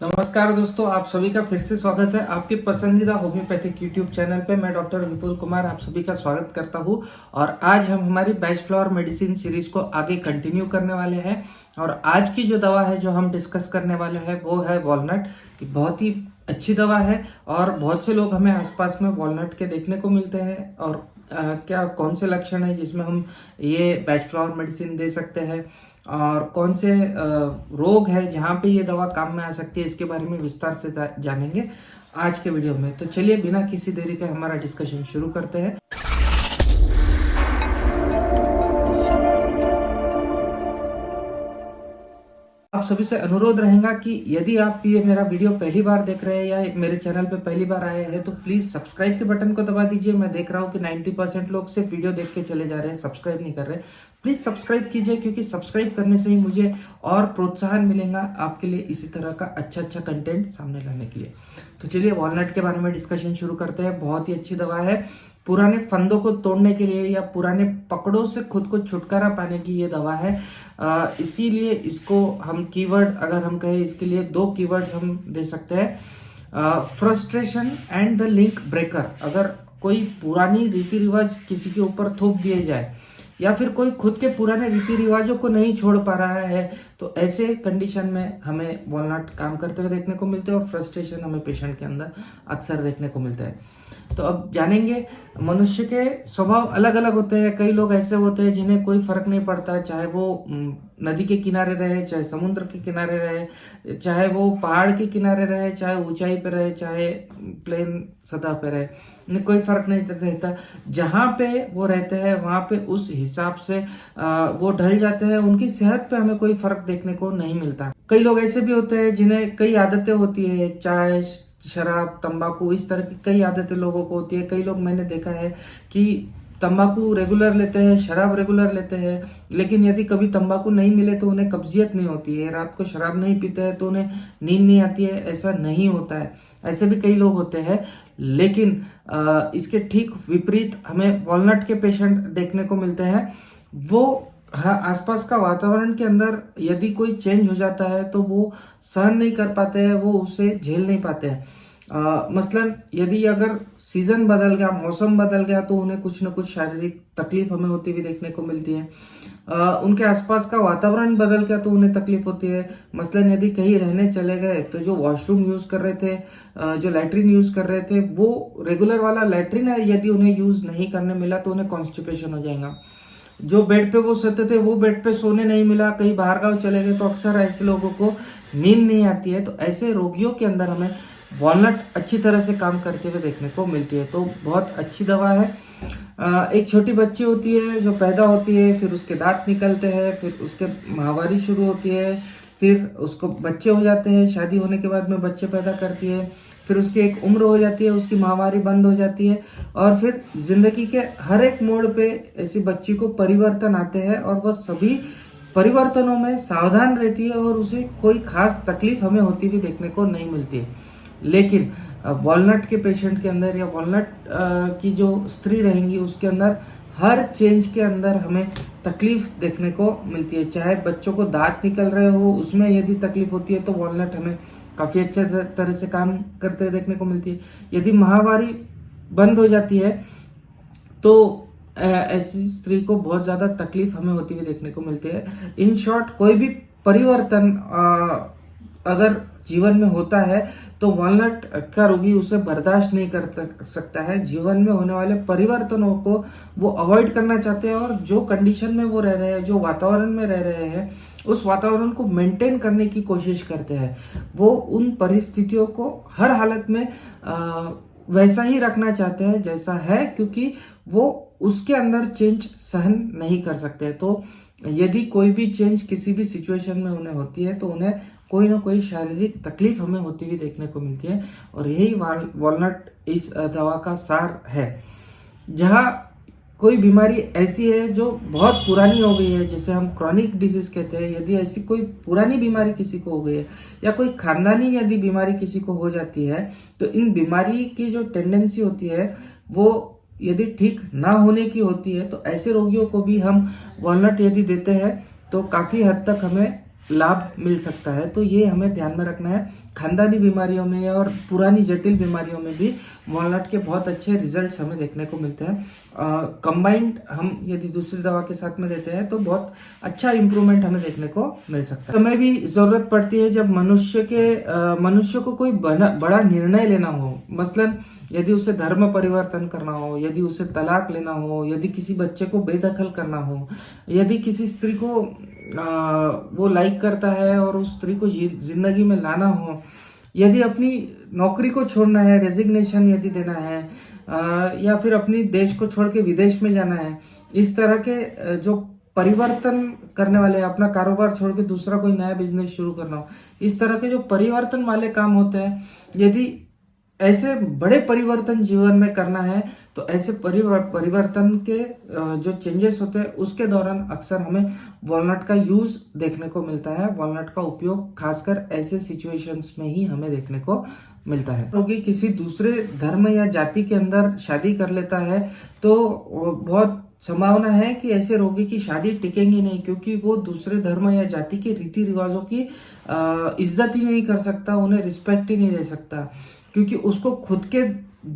नमस्कार दोस्तों, आप सभी का फिर से स्वागत है आपके पसंदीदा होम्योपैथिक यूट्यूब चैनल पे। मैं डॉक्टर विपुल कुमार आप सभी का स्वागत करता हूं और आज हम हमारी बेस्ट फ्लावर मेडिसिन सीरीज को आगे कंटिन्यू करने वाले हैं। और आज की जो दवा है जो हम डिस्कस करने वाले हैं वो है वॉलनट। बहुत ही अच्छी दवा है और बहुत से लोग हमें आसपास में वॉलनट के देखने को मिलते हैं। और क्या कौन से लक्षण है जिसमें हम ये बेस्ट फ्लावर मेडिसिन दे सकते हैं और कौन से रोग है जहाँ पे ये दवा काम में आ सकती है, इसके बारे में विस्तार से जानेंगे आज के वीडियो में। तो चलिए बिना किसी देरी के हमारा डिस्कशन शुरू करते हैं। आप सभी से अनुरोध रहेगा कि यदि आप ये मेरा वीडियो पहली बार देख रहे हैं या मेरे चैनल पे पहली बार आए हैं तो प्लीज सब्सक्राइब के बटन को दबा दीजिए। मैं देख रहा हूँ कि 90% लोग सिर्फ वीडियो देख के चले जा रहे हैं, सब्सक्राइब नहीं कर रहे। प्लीज सब्सक्राइब कीजिए क्योंकि सब्सक्राइब करने से ही मुझे और प्रोत्साहन मिलेगा आपके लिए इसी तरह का अच्छा कंटेंट सामने लाने के लिए। तो चलिए वॉलनट के बारे में डिस्कशन शुरू करते हैं। बहुत ही अच्छी दवा है, पुराने फंदों को तोड़ने के लिए या पुराने पकड़ों से खुद को छुटकारा पाने की ये दवा है। इसीलिए इसको हम कीवर्ड अगर हम कहें, इसके लिए 2 कीवर्ड्स हम दे सकते हैं, frustration and the link breaker. अगर कोई पुरानी रीति रिवाज किसी के ऊपर थोप दिए जाए या फिर कोई खुद के पुराने रीति रिवाजों को नहीं छोड़ पा रहा है तो ऐसे कंडीशन में हमें वॉलनट काम करते हुए देखने को मिलते हैं और फ्रस्ट्रेशन हमें पेशेंट के अंदर अक्सर देखने को मिलता है। तो अब जानेंगे, मनुष्य के स्वभाव अलग अलग होते हैं। कई लोग ऐसे होते हैं जिन्हें कोई फर्क नहीं पड़ता, चाहे वो नदी के किनारे रहे, चाहे समुद्र के किनारे रहे, चाहे वो पहाड़ के किनारे रहे, चाहे ऊंचाई पे रहे, चाहे प्लेन सतह पे रहे, उन्हें कोई फर्क नहीं रहता। जहाँ पे वो रहते हैं वहां पे उस हिसाब से वो ढल जाते हैं। उनकी सेहत पे हमें कोई फर्क देखने को नहीं मिलता। कई लोग ऐसे भी होते हैं जिन्हें कई आदतें होती है, चाय शराब तंबाकू इस तरह की कई आदतें लोगों को होती है। कई लोग मैंने देखा है कि तंबाकू रेगुलर लेते हैं, शराब रेगुलर लेते हैं, लेकिन यदि कभी तंबाकू नहीं मिले तो उन्हें कब्जियत नहीं होती है। रात को शराब नहीं पीते हैं तो उन्हें नींद नहीं आती है, ऐसा नहीं होता है। ऐसे भी कई लोग होते हैं। लेकिन इसके ठीक विपरीत हमें वॉलनट के पेशेंट देखने को मिलते हैं। वो आसपास का वातावरण के अंदर यदि कोई चेंज हो जाता है तो वो सहन नहीं कर पाते हैं, वो उसे झेल नहीं पाते हैं। मसलन यदि अगर सीजन बदल गया, मौसम बदल गया तो उन्हें कुछ न कुछ शारीरिक तकलीफ हमें होती हुई देखने को मिलती है। उनके आसपास का वातावरण बदल गया तो उन्हें तकलीफ होती है। मसलन यदि कहीं रहने चले गए तो जो वॉशरूम यूज कर रहे थे, जो लैट्रिन यूज कर रहे थे, वो रेगुलर वाला लैट्रिन है, यदि उन्हें यूज नहीं करने मिला तो उन्हें कॉन्स्टिपेशन हो जाएगा। जो बेड पे वो सोते थे वो बेड पे सोने नहीं मिला, कहीं बाहर गांव चले गए तो अक्सर ऐसे लोगों को नींद नहीं आती है। तो ऐसे रोगियों के अंदर हमें वॉलनट अच्छी तरह से काम करते हुए देखने को मिलती है। तो बहुत अच्छी दवा है। एक छोटी बच्ची होती है जो पैदा होती है, फिर उसके दांत निकलते हैं, फिर उसके माहवारी शुरू होती है, फिर उसको बच्चे हो जाते हैं, शादी होने के बाद में बच्चे पैदा करती है, फिर उसकी एक उम्र हो जाती है, उसकी माहवारी बंद हो जाती है और फिर जिंदगी के हर एक मोड़ पे ऐसी बच्ची को परिवर्तन आते हैं और वह सभी परिवर्तनों में सावधान रहती है और उसे कोई खास तकलीफ हमें होती हुई देखने को नहीं मिलती है। लेकिन वॉलनट के पेशेंट के अंदर या वॉलनट की जो स्त्री रहेंगी उसके अंदर हर चेंज के अंदर हमें तकलीफ देखने को मिलती है। चाहे बच्चों को दांत निकल रहे हो उसमें यदि तकलीफ होती है तो वॉलनट हमें काफी अच्छे तरह से काम करते हुए देखने को मिलती है। यदि माहवारी बंद हो जाती है तो ऐसी स्त्री को बहुत ज्यादा तकलीफ हमें होती हुई देखने को मिलती है। इन शॉर्ट, कोई भी परिवर्तन अगर जीवन में होता है तो वॉलनट का रोगी उसे बर्दाश्त नहीं कर सकता है। जीवन में होने वाले परिवर्तनों को वो अवॉइड करना चाहते हैं और जो कंडीशन में वो रह रहे हैं, जो वातावरण में रह रहे हैं, उस वातावरण को मेंटेन करने की कोशिश करते हैं। वो उन परिस्थितियों को हर हालत में वैसा ही रखना चाहते हैं जैसा है, क्योंकि वो उसके अंदर चेंज सहन नहीं कर सकते। तो यदि कोई भी चेंज किसी भी सिचुएशन में उन्हें होती है तो उन्हें कोई ना कोई शारीरिक तकलीफ हमें होती हुई देखने को मिलती है और यही वॉलनट इस दवा का सार है। जहाँ कोई बीमारी ऐसी है जो बहुत पुरानी हो गई है, जिसे हम क्रॉनिक डिजीज कहते हैं, यदि ऐसी कोई पुरानी बीमारी किसी को हो गई है या कोई खानदानी यदि बीमारी किसी को हो जाती है तो इन बीमारी की जो टेंडेंसी होती है वो यदि ठीक ना होने की होती है तो ऐसे रोगियों को भी हम वॉलनट यदि देते हैं तो काफी हद तक हमें लाभ मिल सकता है। तो ये हमें ध्यान में रखना है। खानदानी बीमारियों में और पुरानी जटिल बीमारियों में भी वॉलनट के बहुत अच्छे रिजल्ट्स हमें देखने को मिलते हैं। कंबाइंड हम यदि दूसरी दवा के साथ में देते हैं तो बहुत अच्छा इम्प्रूवमेंट हमें देखने को मिल सकता है। समय भी जरूरत पड़ती है जब मनुष्य को कोई बड़ा निर्णय लेना हो। मसलन यदि उसे धर्म परिवर्तन करना हो, यदि उसे तलाक लेना हो, यदि किसी बच्चे को बेदखल करना हो, यदि किसी स्त्री को वो लाइक करता है और उस स्त्री को जिंदगी में लाना हो, यदि अपनी नौकरी को छोड़ना है, रेजिग्नेशन यदि देना है, या फिर अपनी देश को छोड़ के विदेश में जाना है, इस तरह के जो परिवर्तन करने वाले, अपना कारोबार छोड़ के दूसरा कोई नया बिजनेस शुरू करना हो, इस तरह के जो परिवर्तन वाले काम होते हैं, यदि ऐसे बड़े परिवर्तन जीवन में करना है तो ऐसे परिवर्तन के जो चेंजेस होते हैं उसके दौरान अक्सर हमें वॉलनट का यूज देखने को मिलता है। वॉलनट का उपयोग खासकर ऐसे सिचुएशंस में ही हमें देखने को मिलता है। रोगी किसी दूसरे धर्म या जाति के अंदर शादी कर लेता है तो बहुत संभावना है कि ऐसे रोगी की शादी टिकेंगी नहीं, क्योंकि वो दूसरे धर्म या जाति के रीति रिवाजों की इज्जत ही नहीं कर सकता, उन्हें रिस्पेक्ट ही नहीं दे सकता, क्योंकि उसको खुद के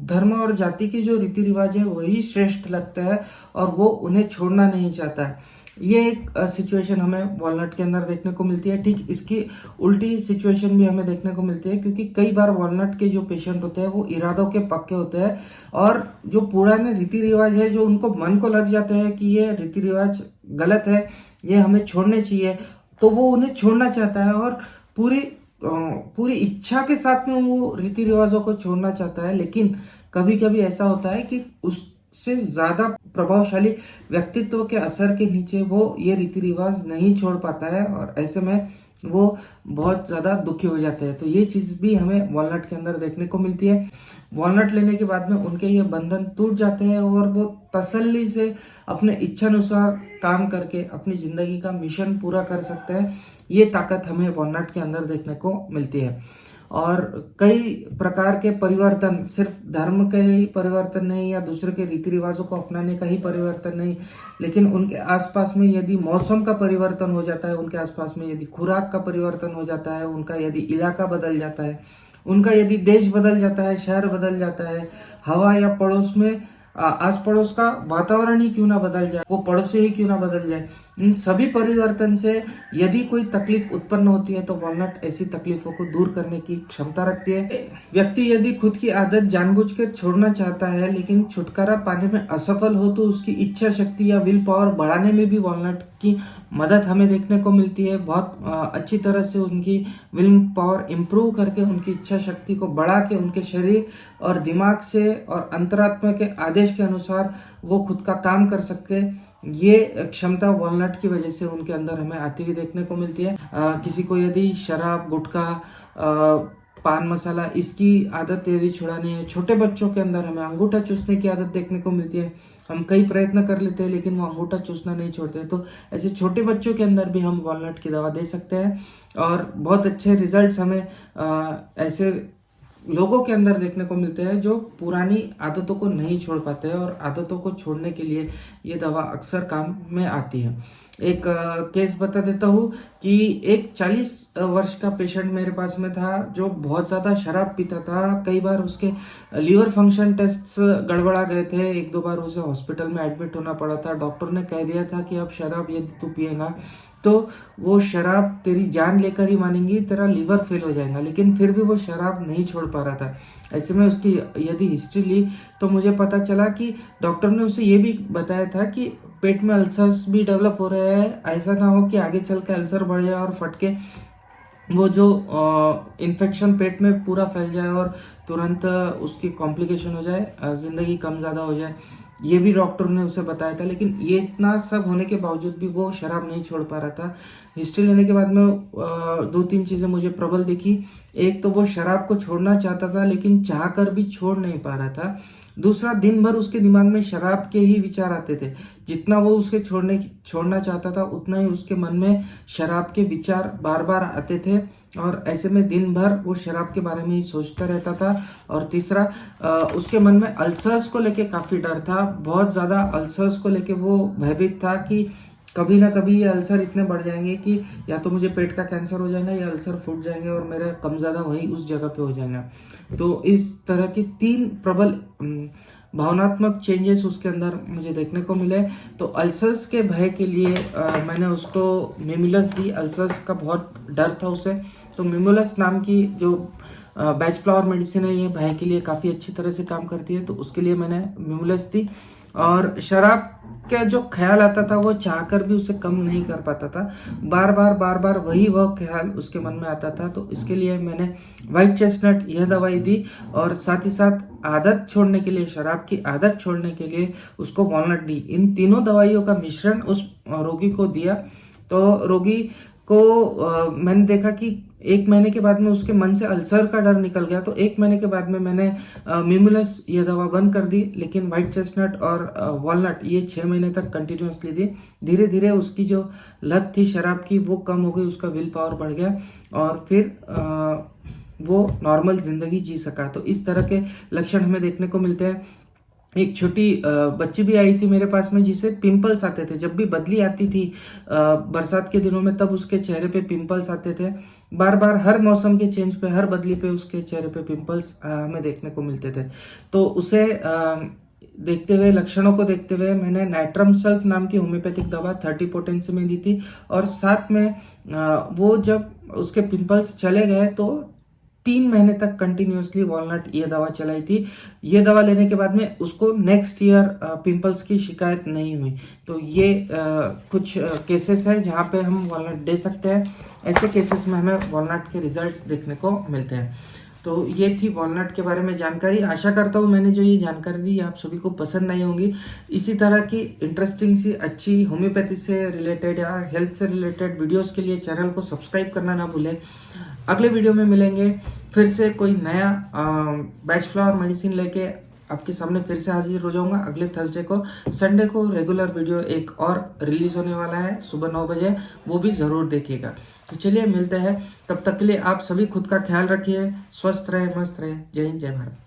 धर्म और जाति के जो रीति रिवाज है वही श्रेष्ठ लगता है और वो उन्हें छोड़ना नहीं चाहता है। ये एक सिचुएशन हमें वॉलनट के अंदर देखने को मिलती है। ठीक इसकी उल्टी सिचुएशन भी हमें देखने को मिलती है, क्योंकि कई बार वॉलनट के जो पेशेंट होते हैं वो इरादों के पक्के होते हैं और जो पुराने रीति रिवाज है, जो उनको मन को लग जाता है कि ये रीति रिवाज गलत है, ये हमें छोड़ने चाहिए, तो वो उन्हें छोड़ना चाहता है और पूरी इच्छा के साथ में वो रीति रिवाजों को छोड़ना चाहता है। लेकिन कभी कभी ऐसा होता है कि उससे ज्यादा प्रभावशाली व्यक्तित्व के असर के नीचे वो ये रीति रिवाज नहीं छोड़ पाता है और ऐसे में वो बहुत ज्यादा दुखी हो जाते हैं। तो ये चीज भी हमें वॉलनट के अंदर देखने को मिलती है। वॉलनट लेने के बाद में उनके ये बंधन टूट जाते हैं और वो तसल्ली से अपने इच्छानुसार काम करके अपनी जिंदगी का मिशन पूरा कर सकते हैं। ये ताकत हमें वॉलनट के अंदर देखने को मिलती है। और कई प्रकार के परिवर्तन, सिर्फ धर्म के ही परिवर्तन नहीं या दूसरे के रीति रिवाजों को अपनाने का ही परिवर्तन नहीं, लेकिन उनके आसपास में यदि मौसम का परिवर्तन हो जाता है, उनके आसपास में यदि खुराक का परिवर्तन हो जाता है, उनका यदि इलाका बदल जाता है, उनका यदि देश बदल जाता है, शहर बदल जाता है, हवा या पड़ोस में आस पड़ोस का वातावरण ही क्यों ना बदल जाए, वो पड़ोसी ही क्यों ना बदल जाए, इन सभी परिवर्तन से यदि कोई तकलीफ उत्पन्न होती है तो वॉलनट ऐसी तकलीफों को दूर करने की क्षमता रखती है। व्यक्ति यदि खुद की आदत जानबूझकर छोड़ना चाहता है लेकिन छुटकारा पाने में असफल हो तो उसकी इच्छा शक्ति या विल पावर बढ़ाने में भी वॉलनट की मदद हमें देखने को मिलती है। बहुत अच्छी तरह से उनकी विल पावर इम्प्रूव करके उनकी इच्छा शक्ति को बढ़ा के उनके शरीर और दिमाग से और अंतरात्मा के आदेश के अनुसार वो खुद का काम कर सके, ये क्षमता वॉलनट की वजह से उनके अंदर हमें आती हुई देखने को मिलती है। किसी को यदि शराब, गुटखा, पान मसाला इसकी आदत यदि छुड़ानी है, छोटे बच्चों के अंदर हमें अंगूठा चूसने की आदत देखने को मिलती है। हम कई प्रयत्न कर लेते हैं लेकिन वो अंगूठा चूसना नहीं छोड़ते, तो ऐसे छोटे बच्चों के अंदर भी हम वॉलनट की दवा दे सकते हैं और बहुत अच्छे रिजल्ट्स हमें ऐसे लोगों के अंदर देखने को मिलते हैं जो पुरानी आदतों को नहीं छोड़ पाते हैं और आदतों को छोड़ने के लिए ये दवा अक्सर काम में आती है। एक केस बता देता हूँ कि एक 40 वर्ष का पेशेंट मेरे पास में था जो बहुत ज़्यादा शराब पीता था। कई बार उसके लीवर फंक्शन टेस्ट्स गड़बड़ा गए थे, 1-2 बार उसे हॉस्पिटल में एडमिट होना पड़ा था। डॉक्टर ने कह दिया था कि अब शराब यदि तू पिएगा तो वो शराब तेरी जान लेकर ही मानेंगी, तेरा लीवर फेल हो जाएगा। लेकिन फिर भी वो शराब नहीं छोड़ पा रहा था। ऐसे में उसकी यदि हिस्ट्री ली तो मुझे पता चला कि डॉक्टर ने उसे ये भी बताया था कि पेट में अल्सर्स भी डेवलप हो रहे हैं, ऐसा ना हो कि आगे चल के अल्सर बढ़ जाए और फटके वो जो इन्फेक्शन पेट में पूरा फैल जाए और तुरंत उसकी कॉम्प्लिकेशन हो जाए, जिंदगी कम ज़्यादा हो जाए। ये भी डॉक्टर ने उसे बताया था, लेकिन ये इतना सब होने के बावजूद भी वो शराब नहीं छोड़ पा रहा था। हिस्ट्री लेने के बाद में 2-3 चीज़ें मुझे प्रबल दिखी। एक तो वो शराब को छोड़ना चाहता था लेकिन चाह कर भी छोड़ नहीं पा रहा था। दूसरा, दिन भर उसके दिमाग में शराब के ही विचार आते थे। जितना वो उसके छोड़ना चाहता था उतना ही उसके मन में शराब के विचार बार बार आते थे और ऐसे में दिन भर वो शराब के बारे में ही सोचता रहता था। और तीसरा, उसके मन में अल्सर्स को लेके काफ़ी डर था, बहुत ज़्यादा अल्सर्स को लेके वो भयभीत था कि कभी ना कभी ये अल्सर इतने बढ़ जाएंगे कि या तो मुझे पेट का कैंसर हो जाएगा या अल्सर फूट जाएंगे और मेरा कम ज़्यादा वही उस जगह पे हो जाएगा। तो इस तरह की 3 प्रबल भावनात्मक चेंजेस उसके अंदर मुझे देखने को मिले। तो अल्सर्स के भय के लिए मैंने उसको मिमुलस दी। अल्सर्स का बहुत डर था उसे, तो मिमुलस नाम की जो बैच फ्लावर मेडिसिन है, ये भय के लिए काफ़ी अच्छी तरह से काम करती है, तो उसके लिए मैंने मिमुलस दी। और शराब का जो ख्याल आता था वो चाहकर भी उसे कम नहीं कर पाता था, बार बार वही वह ख्याल उसके मन में आता था, तो इसके लिए मैंने व्हाइट चेस्टनट यह दवाई दी। और साथ ही साथ आदत छोड़ने के लिए, शराब की आदत छोड़ने के लिए उसको वॉलनट दी। इन तीनों दवाइयों का मिश्रण उस रोगी को दिया। तो रोगी को मैंने देखा कि 1 महीने के बाद में उसके मन से अल्सर का डर निकल गया। तो 1 महीने के बाद में मैंने मिमुलस ये दवा बंद कर दी, लेकिन व्हाइट चेस्टनट और वॉलनट ये 6 महीने तक कंटिन्यूसली दी। धीरे धीरे उसकी जो लत थी शराब की वो कम हो गई, उसका विल पावर बढ़ गया और फिर वो नॉर्मल जिंदगी जी सका। तो इस तरह के लक्षण हमें देखने को मिलते हैं। एक छोटी बच्ची भी आई थी मेरे पास में जिसे पिंपल्स आते थे, जब भी बदली आती थी बरसात के दिनों में, तब उसके चेहरे पे पिंपल्स आते थे। बार बार हर मौसम के चेंज पे, हर बदली पे उसके चेहरे पे पिंपल्स हमें देखने को मिलते थे। तो उसे देखते हुए, लक्षणों को देखते हुए मैंने नाइट्रम सल्फ नाम की होम्योपैथिक दवा 30 पोटेंसी में दी थी। और साथ में वो जब उसके पिंपल्स चले गए तो 3 महीने तक कंटिन्यूसली वॉलनट ये दवा चलाई थी। ये दवा लेने के बाद में उसको नेक्स्ट ईयर पिंपल्स की शिकायत नहीं हुई। तो ये कुछ केसेस हैं जहाँ पे हम वॉलनट दे सकते हैं। ऐसे केसेस में हमें वॉलनट के रिजल्ट्स देखने को मिलते हैं। तो ये थी वॉलनट के बारे में जानकारी। आशा करता हूँ मैंने जो ये जानकारी दी आप सभी को पसंद आई होंगी। इसी तरह की इंटरेस्टिंग सी अच्छी होम्योपैथी से रिलेटेड या हेल्थ से रिलेटेड वीडियोस के लिए चैनल को सब्सक्राइब करना ना भूलें। अगले वीडियो में मिलेंगे फिर से कोई नया बैच फ्लावर मेडिसिन लेके आपके सामने फिर से हाजिर हो जाऊंगा। अगले थर्सडे को, संडे को रेगुलर वीडियो एक और रिलीज होने वाला है सुबह 9 बजे, वो भी जरूर देखिएगा। तो चलिए मिलते हैं, तब तक के लिए आप सभी खुद का ख्याल रखिए, स्वस्थ रहे, मस्त रहे। जय हिंद, जय भारत।